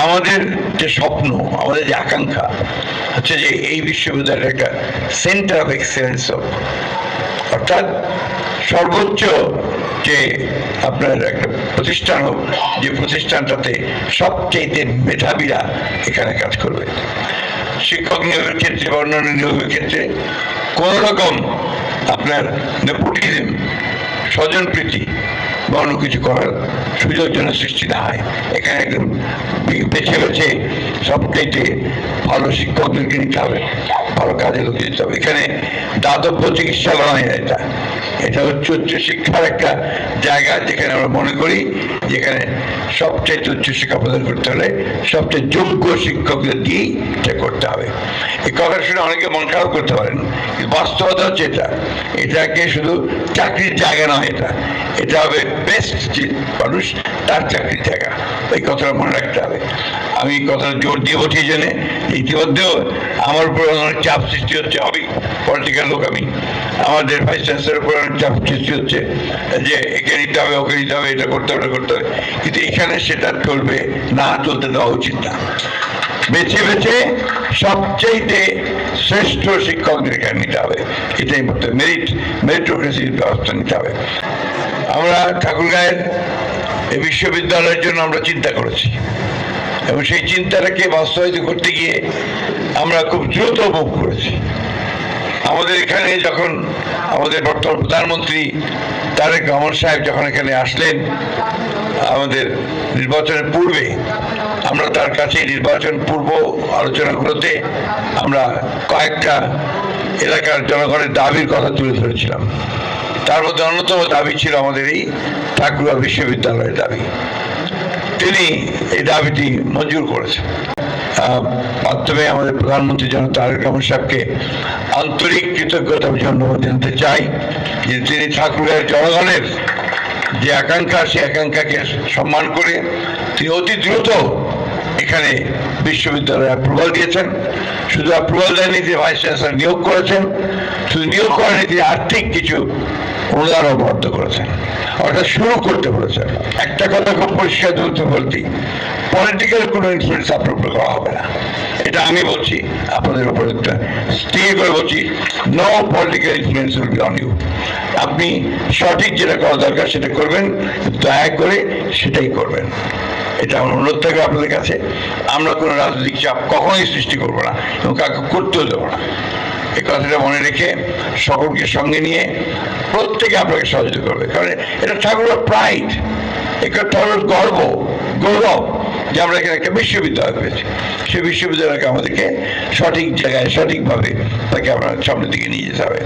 আমাদের যে স্বপ্ন, আমাদের যে আকাঙ্ক্ষা হচ্ছে যে এই বিশ্ববিদ্যালয়ের একটা সেন্টার অফ এক্সেলেন্স হোক, অর্থাৎ সর্বোচ্চ যে আপনার একটা প্রতিষ্ঠান হোক, যে প্রতিষ্ঠানটাতে সবচেয়ে মেধাবীরা এখানে কাজ করবে। শিক্ষক নিয়োগের ক্ষেত্রে বা অন্যান্য নিয়োগের ক্ষেত্রে কোন রকম আপনার নেপোটিজম, স্বজনপ্রীতি বা অন্য কিছু করার সুযোগ যেন সৃষ্টি না হয়। এখানে একদম বেছে বেছে সবচাইতে ভালো শিক্ষকদেরকে নিতে হবে, ভালো কাজে লোক দিতে হবে। এখানে দাতব্য চিকিৎসালয় নয়, এটা হচ্ছে উচ্চশিক্ষার একটা জায়গা, যেখানে আমরা মনে করি যেখানে সবচেয়ে উচ্চশিক্ষা প্রদান করতে হলে সবচেয়ে যোগ্য শিক্ষকদের দিয়েই এটা করতে হবে। এই কথা শুনে অনেকে মন খারাপ করতে পারেন, বাস্তবতা হচ্ছে এটাকে শুধু চাকরির জায়গা নয়, এটা হবে বেস্ট যে মানুষ তার চাকরির জায়গা। এই কথাটা মনে রাখতে হবে। আমি কথাটা জোর দিয়ে বলছি জেনে ইতিমধ্যেও আমার উপর অনেক চাপ সৃষ্টি হচ্ছে। আমি পলিটিক্যাল লোক, আমি আমাদের ভাইস চ্যান্সেলরের উপর অনেক চাপ সৃষ্টি হচ্ছে যে একে নিতে হবে, ওকে নিতে হবে, এটা করতে হবে, করতে হবে। কিন্তু এখানে সেটা চলবে না, চলতে দেওয়া উচিত না। বেছে বেছে সবচেয়ে শ্রেষ্ঠ শিক্ষকদের এখানে নিতে হবে, এটাই বলতে মেরিটোক্রেসির ব্যবস্থা নিতে হবে। আমরা ঠাকুরগাঁয়ের এই বিশ্ববিদ্যালয়ের জন্য আমরা চিন্তা করেছি এবং সেই চিন্তাটাকে বাস্তবায়িত করতে গিয়ে আমরা খুব দ্রুত মুভ করেছি। আমাদের এখানে যখন আমাদের বর্তমান প্রধানমন্ত্রী তারেক রহমান সাহেব যখন এখানে আসলেন আমাদের নির্বাচনের পূর্বে, আমরা তার কাছে নির্বাচন পূর্ব আলোচনাগুলোতে আমরা কয়েকটা এলাকার জনগণের দাবির কথা তুলে ধরেছিলাম। তার মধ্যে অন্যতম দাবি ছিল আমাদের এই ঠাকুরগাঁ বিশ্ববিদ্যালয়ের দাবি। তিনি এই দাবিটি মঞ্জুর করেছেন। মাধ্যমে আমাদের প্রধানমন্ত্রী জনাব তারেক রহমান সাহেবকে আন্তরিক কৃতজ্ঞতা ধন্যবাদ জানাতে চাই যে তিনি ঠাকুরগাঁয়ের জনগণের যে আকাঙ্ক্ষা, সেই আকাঙ্ক্ষাকে সম্মান করে তিনি অতি দ্রুত এখানে বিশ্ববিদ্যালয়ে অ্যাপ্রুভাল দিয়েছেন। শুধু অ্যাপ্রুভাল দেয়নি, তিনি ভাইস চ্যান্সেলর নিয়োগ করেছেন। শুধু নিয়োগ করেনি, তিনি আর্থিক কিছু অনুদানও বরাদ্দ করেছেন, অর্থাৎ শুরু করতে বলেছেন। একটা কথা খুব পরিষ্কার দ্রুত বলতে, পলিটিক্যাল কোনো ইনফ্লুয়েন্স আপনার উপর করা হবে না, এটা আমি বলছি আপনাদের উপর, একটা স্থির করে বলছি, no political influence will be on you. আপনি সঠিক যেটা করা দরকার সেটা করবেন, দয়া করে সেটাই করবেন। এটা আমার অনুরোধ থাকবে আপনাদের কাছে। আমরা কোনো রাজনৈতিক চাপ কখনোই সৃষ্টি করবো না এবং কাউকে করতেও দেবো না। এই কথাটা মনে রেখে সকলকে সঙ্গে নিয়ে প্রত্যেকে আপনাকে সহযোগিতা করবে, কারণ এটা ঠাকুরের প্রাইড, এটা ঠাকুরের গর্ব, গৌরব যে আমরা এখানে একটা বিশ্ববিদ্যালয় পেয়েছি। সেই বিশ্ববিদ্যালয়কে আমাদেরকে সঠিক জায়গায় সঠিকভাবে তাকে আমরা সামনের দিকে নিয়ে যেতে হবে।